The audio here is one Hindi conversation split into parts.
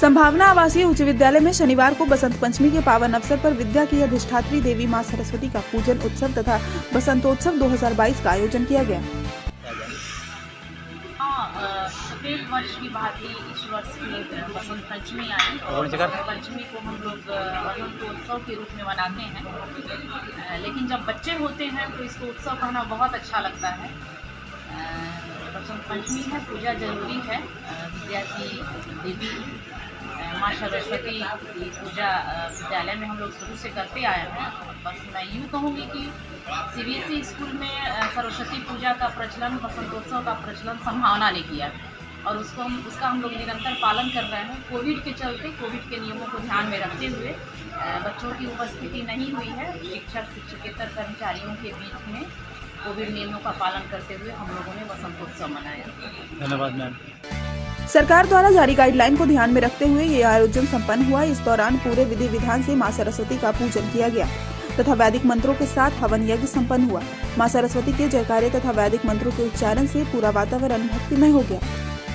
संभावना आवासीय उच्च विद्यालय में शनिवार को बसंत पंचमी के पावन अवसर पर विद्या की अधिष्ठात्री देवी मां सरस्वती का पूजन उत्सव तथा बसंतोत्सव 2022 का आयोजन किया गया। सफेद वर्ष की भांति इस वर्ष की बसंत पंचमी आई और बसंत पंचमी को हम लोग बसंतोत्सव के रूप में मनाते हैं। लेकिन जब बच्चे होते हैं तो इसको उत्सव कहना बहुत अच्छा लगता है। बसंत पंचमी है, पूजा जरूरी है। विद्या की देवी माँ सरस्वती की पूजा विद्यालय में हम लोग शुरू से करते आए हैं। बस मैं यूँ कहूँगी कि सीबीएसई स्कूल में सरस्वती पूजा का प्रचलन, बसंतोत्सव का प्रचलन संभावना ने किया और उसका हम लोग निरंतर पालन कर रहे हैं। कोविड के चलते, कोविड के नियमों को ध्यान में रखते हुए बच्चों की उपस्थिति नहीं हुई है। शिक्षक शिक्षकेतर कर्मचारियों के बीच में कोविड नियमों का पालन करते हुए हम लोगों ने बसंतोत्सव मनाया। धन्यवाद मैम। सरकार द्वारा जारी गाइडलाइन को ध्यान में रखते हुए ये आयोजन संपन्न हुआ। इस दौरान पूरे विधि विधान से मां सरस्वती का पूजन किया गया तथा वैदिक मंत्रों के साथ हवन यज्ञ संपन्न हुआ। मां सरस्वती के जयकारे तथा वैदिक मंत्रों के उच्चारण से पूरा वातावरण भक्तिमय हो गया।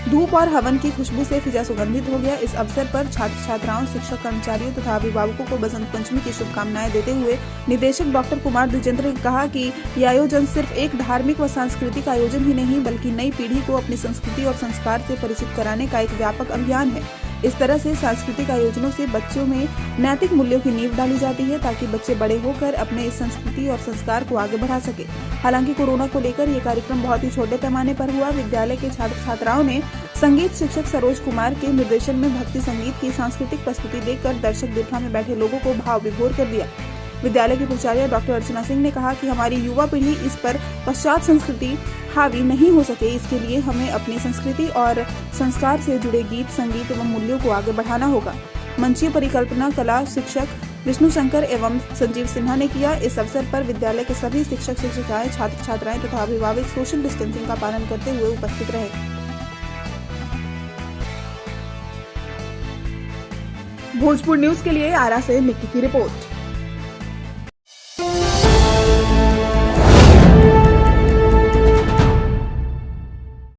धूप और हवन की खुशबू से फिजा सुगंधित हो गया। इस अवसर पर छात्र छात्राओं, शिक्षक कर्मचारियों तथा अभिभावकों को बसंत पंचमी की शुभकामनाएं देते हुए निदेशक डॉक्टर कुमार द्विजेंद्र ने कहा कि यह आयोजन सिर्फ एक धार्मिक व सांस्कृतिक आयोजन ही नहीं बल्कि नई पीढ़ी को अपनी संस्कृति और संस्कार से परिचित कराने का एक व्यापक अभियान है। इस तरह से सांस्कृतिक आयोजनों से बच्चों में नैतिक मूल्यों की नींव डाली जाती है ताकि बच्चे बड़े होकर अपने इस संस्कृति और संस्कार को आगे बढ़ा सके। हालांकि कोरोना को लेकर ये कार्यक्रम बहुत ही छोटे पैमाने पर हुआ। विद्यालय के छात्र छात्राओं ने संगीत शिक्षक सरोज कुमार के निर्देशन में भक्ति संगीत की सांस्कृतिक प्रस्तुति देखकर दर्शक दीर्घा में बैठे लोगों को भाव विभोर कर दिया। विद्यालय की प्राचार्य डॉक्टर अर्चना सिंह ने कहा कि हमारी युवा पीढ़ी इस पर पश्चात संस्कृति हावी नहीं हो सके, इसके लिए हमें अपनी संस्कृति और संस्कार से जुड़े गीत, संगीत एवं मूल्यों को आगे बढ़ाना होगा। मंचीय परिकल्पना कला शिक्षक विष्णु शंकर एवं संजीव सिन्हा ने किया। इस अवसर पर विद्यालय के सभी शिक्षक शिक्षिकाएं, छात्र छात्राएं तथा अभिभावक सोशल डिस्टेंसिंग का पालन करते हुए उपस्थित रहे। भोजपुर न्यूज के लिए आरा से निक्की की रिपोर्ट।